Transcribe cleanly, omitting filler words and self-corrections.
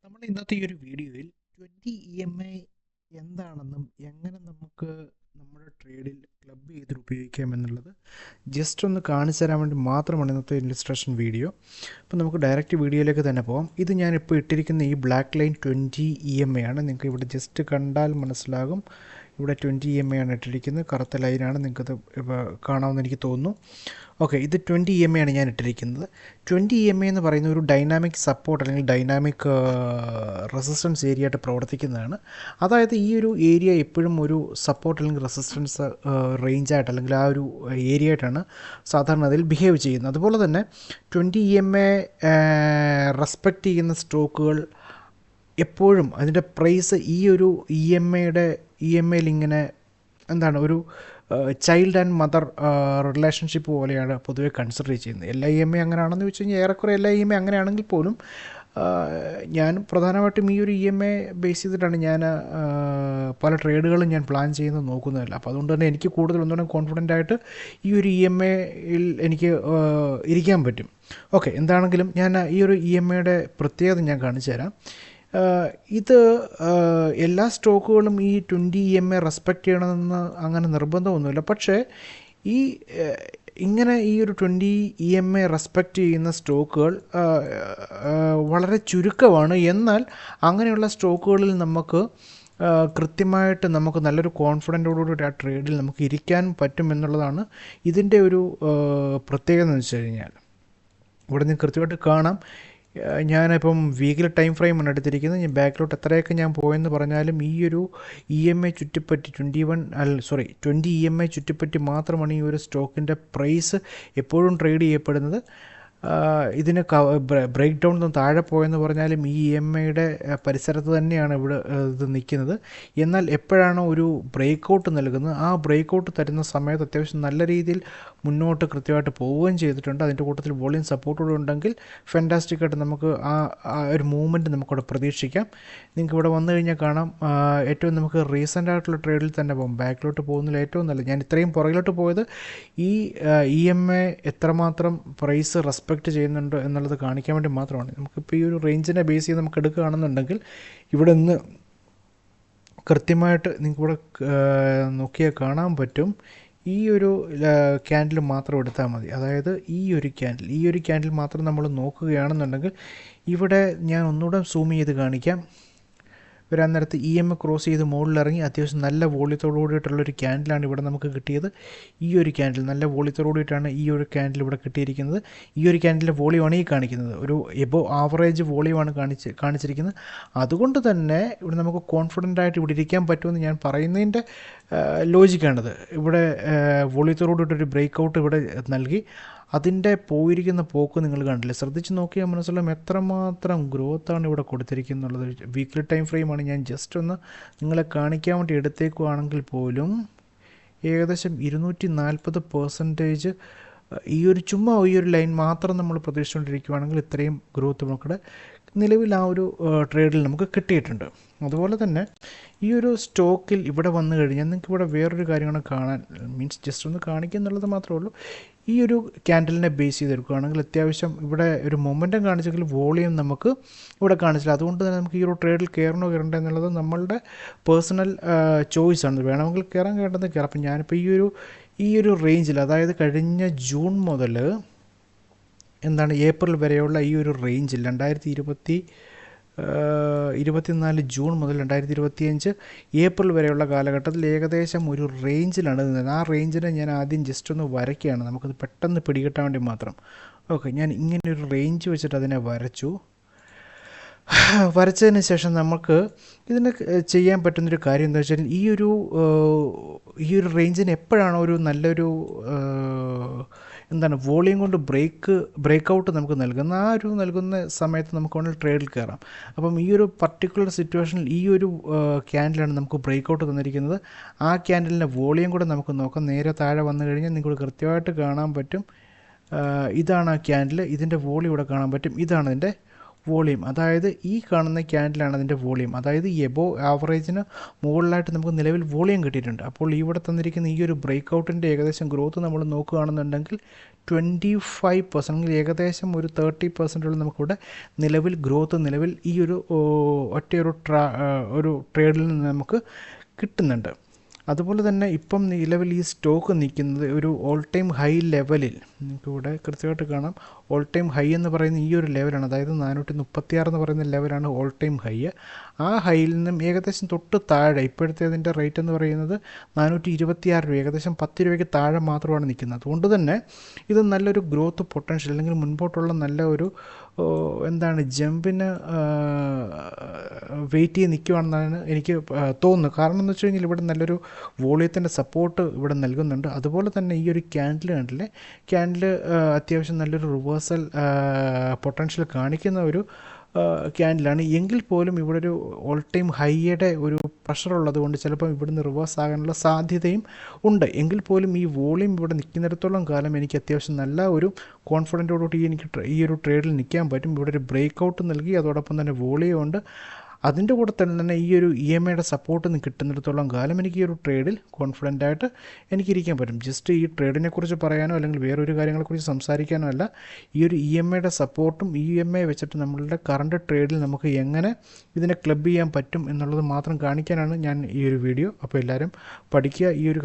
നമ്മൾ ഇന്നത്തെ ഈ ഒരു വീഡിയോയിൽ 20 EMI എന്താണെന്നും എങ്ങനെ നമുക്ക് നമ്മുടെ ട്രേഡിൽ ക്ലബ് ചെയ്ത് ഉപയോഗിക്കാം എന്നുള്ളത് ജസ്റ്റ് ഒന്ന് കാണിച്ചു തരാൻ വേണ്ടി മാത്രമാണ് ഇന്നത്തെ ഇല്ലസ്ട്രേഷൻ വീഡിയോ. അപ്പോൾ നമുക്ക് ഡയറക്റ്റ് വീഡിയോയിലേക്ക് തന്നെ പോകാം. ഇത് ഞാനിപ്പോൾ ഇട്ടിരിക്കുന്ന ഈ ബ്ലാക്ക് ലൈൻ 20 EMI ആണ്. നിങ്ങൾക്ക് ഇവിടെ ജസ്റ്റ് കണ്ടാൽ മനസ്സിലാകും. ഇവിടെ 20 EMI ആണ് ഇട്ടിരിക്കുന്നത്. കറുത്ത ലൈനാണ്, നിങ്ങൾക്കത് കാണാമെന്ന് എനിക്ക് തോന്നുന്നു. ഓക്കെ, ഇത് 20 EMI ആണ് ഞാൻ ഇട്ടിരിക്കുന്നത്. 20 EMI എന്ന് പറയുന്ന ഒരു ഡൈനാമിക് സപ്പോർട്ട് അല്ലെങ്കിൽ ഡൈനാമിക് റെസിസ്റ്റൻസ് ഏരിയ ആയിട്ട് പ്രവർത്തിക്കുന്നതാണ്. അതായത് ഈ ഒരു ഏരിയ എപ്പോഴും ഒരു സപ്പോർട്ട് അല്ലെങ്കിൽ റെസിസ്റ്റൻസ് റേഞ്ചായിട്ട് അല്ലെങ്കിൽ ആ ഒരു ഏരിയ ആയിട്ടാണ് സാധാരണ അതിൽ ബിഹേവ് ചെയ്യുന്നത്. അതുപോലെ തന്നെ 20 EMI റെസ്പെക്റ്റ് ചെയ്യുന്ന സ്റ്റോക്കുകൾ എപ്പോഴും അതിൻ്റെ പ്രൈസ് ഈ ഒരു EMIയിൽ ഇങ്ങനെ എന്താണ് ഒരു ചൈൽഡ് ആൻഡ് മദർ റിലേഷൻഷിപ്പ് പോലെയാണ് പൊതുവെ കൺസിഡർ ചെയ്യുന്നത്. എല്ലാ EMI അങ്ങനെയാണെന്ന് വെച്ച് കഴിഞ്ഞാൽ ഏറെക്കുറെ എല്ലാ EMI അങ്ങനെയാണെങ്കിൽ പോലും ഞാൻ പ്രധാനമായിട്ടും ഈ ഒരു EMI ബേസ് ചെയ്തിട്ടാണ് ഞാൻ പല ട്രേഡുകളും ഞാൻ പ്ലാൻ ചെയ്യുന്നത് നോക്കുന്നതല്ല. അപ്പോൾ അതുകൊണ്ട് തന്നെ എനിക്ക് കൂടുതൽ ഒന്നുകൂടെ കോൺഫിഡൻ്റ് ആയിട്ട് ഈ ഒരു EMIയിൽ എനിക്ക് ഇരിക്കാൻ പറ്റും. ഓക്കെ, എന്താണെങ്കിലും ഞാൻ ഈ ഒരു EMIയുടെ പ്രത്യേകത ഞാൻ കാണിച്ചു തരാം. ഇത് എല്ലാ സ്റ്റോക്കുകളും ഈ 20 EMI റെസ്പെക്റ്റ് ചെയ്യണമെന്ന് അങ്ങനെ നിർബന്ധമൊന്നുമില്ല. പക്ഷേ ഇങ്ങനെ ഈ ഒരു 20 EMI റെസ്പെക്റ്റ് ചെയ്യുന്ന സ്റ്റോക്കുകൾ വളരെ ചുരുക്കമാണ്. എന്നാൽ അങ്ങനെയുള്ള സ്റ്റോക്കുകളിൽ നമുക്ക് കൃത്യമായിട്ട് നമുക്ക് നല്ലൊരു കോൺഫിഡൻറ്റോടുകൂടി ആ ട്രേഡിൽ നമുക്ക് ഇരിക്കാൻ പറ്റും എന്നുള്ളതാണ് ഇതിൻ്റെ ഒരു പ്രത്യേകത എന്ന് വെച്ച് കഴിഞ്ഞാൽ. ഇവിടെ നിന്ന് കൃത്യമായിട്ട് കാണാം. ഞാനിപ്പം വീക്കിലി ടൈം ഫ്രെയിമാണ് എടുത്തിരിക്കുന്നത്. ഞാൻ ബാക്കിലോട്ട് എത്രയൊക്കെ ഞാൻ പോയെന്ന് പറഞ്ഞാലും ഈ ഒരു EMI ചുറ്റിപ്പറ്റി 20 EMI ചുറ്റിപ്പറ്റി മാത്രമാണ് ഈ ഒരു സ്റ്റോക്കിൻ്റെ പ്രൈസ് എപ്പോഴും ട്രേഡ് ചെയ്യപ്പെടുന്നത്. ഇതിന് ബ്രേക്ക് ഡൗൺ താഴെ പോയെന്ന് പറഞ്ഞാലും ഈ EMIയുടെ പരിസരത്ത് തന്നെയാണ് ഇവിടെ ഇത് നിൽക്കുന്നത്. എന്നാൽ എപ്പോഴാണോ ഒരു ബ്രേക്ക് ഔട്ട് നൽകുന്നത്, ആ ബ്രേക്ക് ഔട്ട് തരുന്ന സമയത്ത് അത്യാവശ്യം നല്ല രീതിയിൽ മുന്നോട്ട് കൃത്യമായിട്ട് പോവുകയും ചെയ്തിട്ടുണ്ട്. അതിൻ്റെ കൂട്ടത്തിൽ വോളിയം സപ്പോർട്ടോടെ ഉണ്ടെങ്കിൽ ഫാൻറ്റാസ്റ്റിക്കായിട്ട് നമുക്ക് ആ ഒരു മൂവ്മെൻറ്റ് നമുക്കവിടെ പ്രതീക്ഷിക്കാം. നിങ്ങൾക്ക് ഇവിടെ വന്നു കഴിഞ്ഞാൽ കാണാം. ഏറ്റവും നമുക്ക് റീസെൻ്റ് ആയിട്ടുള്ള ട്രേഡിൽ തന്നെ പോകും. ബാക്കിലോട്ട് പോകുന്നതിൽ ഏറ്റവും നല്ലത്, ഞാൻ ഇത്രയും പുറകിലോട്ട് പോയത് ഈ EMI എത്രമാത്രം പ്രൈസ് റെസ്പെക്റ്റ് ചെയ്യുന്നുണ്ട് എന്നുള്ളത് കാണിക്കാൻ വേണ്ടി മാത്രമാണ്. നമുക്കിപ്പോൾ ഈ ഒരു റേഞ്ചിനെ ബേസ് ചെയ്ത് നമുക്ക് എടുക്കുകയാണെന്നുണ്ടെങ്കിൽ ഇവിടെ നിന്ന് കൃത്യമായിട്ട് നിങ്ങൾക്കിവിടെ നോക്കിയാൽ കാണാൻ പറ്റും. ഈ ഒരു ക്യാൻഡിൽ മാത്രം എടുത്താൽ മതി. അതായത് ഈ ഒരു ക്യാൻഡിൽ മാത്രം നമ്മൾ നോക്കുകയാണെന്നുണ്ടെങ്കിൽ ഇവിടെ ഞാൻ ഒന്നുകൂടെ സൂം ചെയ്ത് കാണിക്കാം. വരാൻ നേരത്ത് EMI ക്രോസ് ചെയ്ത് മുകളിലിറങ്ങി അത്യാവശ്യം നല്ല വോളിയത്തോടു കൂടിയിട്ടുള്ളൊരു ക്യാൻഡിലാണ് ഇവിടെ നമുക്ക് കിട്ടിയത്. ഈ ഒരു ക്യാൻഡിൽ നല്ല വോളിയത്തോടു കൂടിയിട്ടാണ് ഈ ഒരു ക്യാൻഡിൽ ഇവിടെ കിട്ടിയിരിക്കുന്നത്. ഈ ഒരു ക്യാൻഡിലെ വോളിയമാണ് ഈ കാണിക്കുന്നത്. ഒരു എബോ ആവറേജ് വോളിയമാണ് കാണിച്ചിരിക്കുന്നത്. അതുകൊണ്ട് തന്നെ ഇവിടെ നമുക്ക് കോൺഫിഡൻ്റ് ആയിട്ട് ഇവിടെ ഇരിക്കാൻ പറ്റുമെന്ന് ഞാൻ പറയുന്നതിൻ്റെ ലോജിക്കാണിത്. ഇവിടെ വോളിയത്തോടു കൂടിയിട്ടൊരു ബ്രേക്ക് ഔട്ട് ഇവിടെ നൽകി. അതിൻ്റെ പോയിരിക്കുന്ന പോക്ക് നിങ്ങൾ കണ്ടില്ലേ? ശ്രദ്ധിച്ച് നോക്കിയാൽ മനസ്സിലാവും എത്രമാത്രം ഗ്രോത്താണ് ഇവിടെ കൊടുത്തിരിക്കുന്നുള്ളത്. വീക്ക്ലി ടൈം ഫ്രെയിമാണ് ഞാൻ ജസ്റ്റ് ഒന്ന് നിങ്ങളെ കാണിക്കാൻ വേണ്ടി എടുത്തേക്കുവാണെങ്കിൽ പോലും ഏകദേശം 240% ഈ ഒരു ലൈൻ മാത്രം നമ്മൾ പ്രതീക്ഷിച്ചുകൊണ്ടിരിക്കുകയാണെങ്കിൽ ഇത്രയും ഗ്രോത്ത് നമുക്കിവിടെ നിലവിൽ ആ ഒരു ട്രേഡിൽ നമുക്ക് കിട്ടിയിട്ടുണ്ട്. അതുപോലെ തന്നെ ഈ ഒരു സ്റ്റോക്കിൽ ഇവിടെ വന്നു കഴിഞ്ഞാൽ നിങ്ങൾക്ക് ഇവിടെ വേറൊരു കാര്യമാണ് കാണാൻ, മീൻസ് ജസ്റ്റ് ഒന്ന് കാണിക്കുക എന്നുള്ളത് മാത്രമേ ഉള്ളൂ. ഈ ഒരു ക്യാൻഡലിനെ ബേസ് ചെയ്തെടുക്കുകയാണെങ്കിൽ അത്യാവശ്യം ഇവിടെ ഒരു മൊമെൻറ്റം കാണിച്ചെങ്കിൽ വോളിയം നമുക്ക് ഇവിടെ കാണിച്ചില്ല. അതുകൊണ്ട് തന്നെ നമുക്ക് ഈ ഒരു ട്രേഡിൽ കയറണോ കയറണ്ടോ എന്നുള്ളത് നമ്മളുടെ പേഴ്സണൽ ചോയ്സാണ്. വേണമെങ്കിൽ കയറേണ്ടത് കയറാം. അപ്പം ഞാനിപ്പോൾ ഈ ഒരു റേഞ്ചിൽ, അതായത് കഴിഞ്ഞ ജൂൺ മുതൽ ഏപ്രിൽ വരെയുള്ള ഈ ഒരു റേഞ്ചിൽ 2024 ജൂൺ മുതൽ 2025 ഏപ്രിൽ വരെയുള്ള കാലഘട്ടത്തിൽ ഏകദേശം ഒരു റേഞ്ചിലാണ് നിന്നത്. ആ റേഞ്ചിനെ ഞാൻ ആദ്യം ജസ്റ്റ് ഒന്ന് വരയ്ക്കുകയാണ്, നമുക്കത് പെട്ടെന്ന് പിടികിട്ടാൻ വേണ്ടി മാത്രം. ഓക്കെ, ഞാൻ ഇങ്ങനെ ഒരു റേഞ്ച് വെച്ചിട്ട് അതിനെ വരച്ചതിന് ശേഷം നമുക്ക് ഇതിന് ചെയ്യാൻ പറ്റുന്നൊരു കാര്യം എന്താ വെച്ചാൽ ഈ ഒരു റേഞ്ചിന് എപ്പോഴാണോ ഒരു നല്ലൊരു വോളിയം കൊണ്ട് ബ്രേക്ക് ഔട്ട് നമുക്ക് നൽകുന്ന സമയത്ത് നമുക്ക് വേണമെങ്കിൽ ട്രേഡിൽ കയറാം. അപ്പം ഈ ഒരു പർട്ടിക്കുലർ സിറ്റുവേഷനിൽ ഈ ഒരു ക്യാൻഡിലാണ് നമുക്ക് ബ്രേക്ക് ഔട്ട് തന്നിരിക്കുന്നത്. ആ ക്യാൻഡിലിൻ്റെ വോളിയം കൂടെ നമുക്ക് നോക്കാം. നേരെ താഴെ വന്നു കഴിഞ്ഞാൽ നിങ്ങൾക്ക് കൃത്യമായിട്ട് കാണാൻ പറ്റും. ഇതാണ് ആ ക്യാൻഡിൽ. ഇതിൻ്റെ വോളിയം ഇവിടെ കാണാൻ പറ്റും. ഇതാണ് ഇതിൻ്റെ വോളിയം, അതായത് ഈ കാണുന്ന ക്യാൻഡിലാണ് അതിൻ്റെ വോളിയം, അതായത് എബോ ആവറേജിന് മുകളിലായിട്ട് നമുക്ക് നിലവിൽ വോളിയം കിട്ടിയിട്ടുണ്ട്. അപ്പോൾ ഇവിടെ തന്നിരിക്കുന്ന ഈ ഒരു ബ്രേക്ക് ഔട്ടിൻ്റെ ഏകദേശം ഗ്രോത്ത് നമ്മൾ നോക്കുകയാണെന്നുണ്ടെങ്കിൽ 25% അല്ലെങ്കിൽ ഏകദേശം ഒരു 30% നമുക്കിവിടെ നിലവിൽ ഗ്രോത്ത് നിലവിൽ ഈ ഒരു ഒറ്റയൊരു ട്രേഡിൽ നിന്ന് നമുക്ക് കിട്ടുന്നുണ്ട്. അതുപോലെ തന്നെ ഇപ്പം നിലവിൽ ഈ സ്റ്റോക്ക് നിൽക്കുന്നത് ഒരു ഓൾ ടൈം ഹൈ ലെവലിൽ, നമുക്കിവിടെ കൃത്യമായിട്ട് കാണാം. ഓൾ ടൈം ഹൈ എന്ന് പറയുന്ന ഈ ഒരു ലെവലാണ്, അതായത് 436 എന്ന് പറയുന്ന ലെവലാണ് ഓൾ ടൈം ഹൈ. ആ ഹൈയിൽ നിന്നും ഏകദേശം തൊട്ട് താഴെ ഇപ്പോഴത്തെ അതിൻ്റെ റേറ്റ് എന്ന് പറയുന്നത് 426 രൂപ, ഏകദേശം 10 രൂപയ്ക്ക് താഴെ മാത്രമാണ് നിൽക്കുന്നത്. അതുകൊണ്ട് തന്നെ ഇത് നല്ലൊരു ഗ്രോത്ത് പൊട്ടൻഷ്യൽ അല്ലെങ്കിൽ മുൻപോട്ടുള്ള നല്ല ഒരു ജമ്പിന് വെയിറ്റ് ചെയ്ത് നിൽക്കുകയാണെന്നാണ് എനിക്ക് തോന്നുന്നത്. കാരണം എന്ന് വെച്ച് കഴിഞ്ഞാൽ ഇവിടെ നല്ലൊരു വോളിയത്തിൻ്റെ സപ്പോർട്ട് ഇവിടെ നൽകുന്നുണ്ട്. അതുപോലെ തന്നെ ഈ ഒരു ക്യാൻഡിൽ അത്യാവശ്യം നല്ലൊരു റിവേഴ്സൽ പൊട്ടൻഷ്യൽ കാണിക്കുന്ന ഒരു ക്യാൻഡിലാണ്. എങ്കിൽ പോലും ഇവിടെ ഒരു ഓൾ ടൈം ഹൈയുടെ ഒരു പ്രഷർ ഉള്ളത് കൊണ്ട് ചിലപ്പോൾ ഇവിടുന്ന് റിവേഴ്സ് ആകാനുള്ള സാധ്യതയും ഉണ്ട്. എങ്കിൽ പോലും ഈ വോളിയം ഇവിടെ നിൽക്കുന്നിടത്തോളം കാലം എനിക്ക് അത്യാവശ്യം നല്ല ഒരു കോൺഫിഡൻറ്റോടുകൂടി എനിക്ക് ഈ ഒരു ട്രേഡിൽ നിൽക്കാൻ പറ്റും. ഇവിടെ ഒരു ബ്രേക്ക് ഔട്ട് നൽകി, അതോടൊപ്പം തന്നെ വോളിയം ഉണ്ട്. അതിൻ്റെ കൂടെ തന്നെ ഈ ഒരു EMIയുടെ സപ്പോർട്ട് കിട്ടുന്നിടത്തോളം കാലം എനിക്ക് ഈ ഒരു ട്രേഡിൽ കോൺഫിഡൻ്റായിട്ട് എനിക്കിരിക്കാൻ പറ്റും. ജസ്റ്റ് ഈ ട്രേഡിനെ കുറിച്ച് പറയാനോ അല്ലെങ്കിൽ വേറൊരു കാര്യങ്ങളെക്കുറിച്ച് സംസാരിക്കാനോ അല്ല, ഈ ഒരു EMIയുടെ സപ്പോർട്ടും EMI വെച്ചിട്ട് നമ്മളുടെ കറണ്ട് ട്രേഡിൽ നമുക്ക് എങ്ങനെ ഇതിനെ ക്ലബ് ചെയ്യാൻ പറ്റും എന്നുള്ളത് മാത്രം കാണിക്കാനാണ് ഞാൻ ഈ ഒരു വീഡിയോ. അപ്പോൾ എല്ലാവരും പഠിക്കുക ഈ ഒരു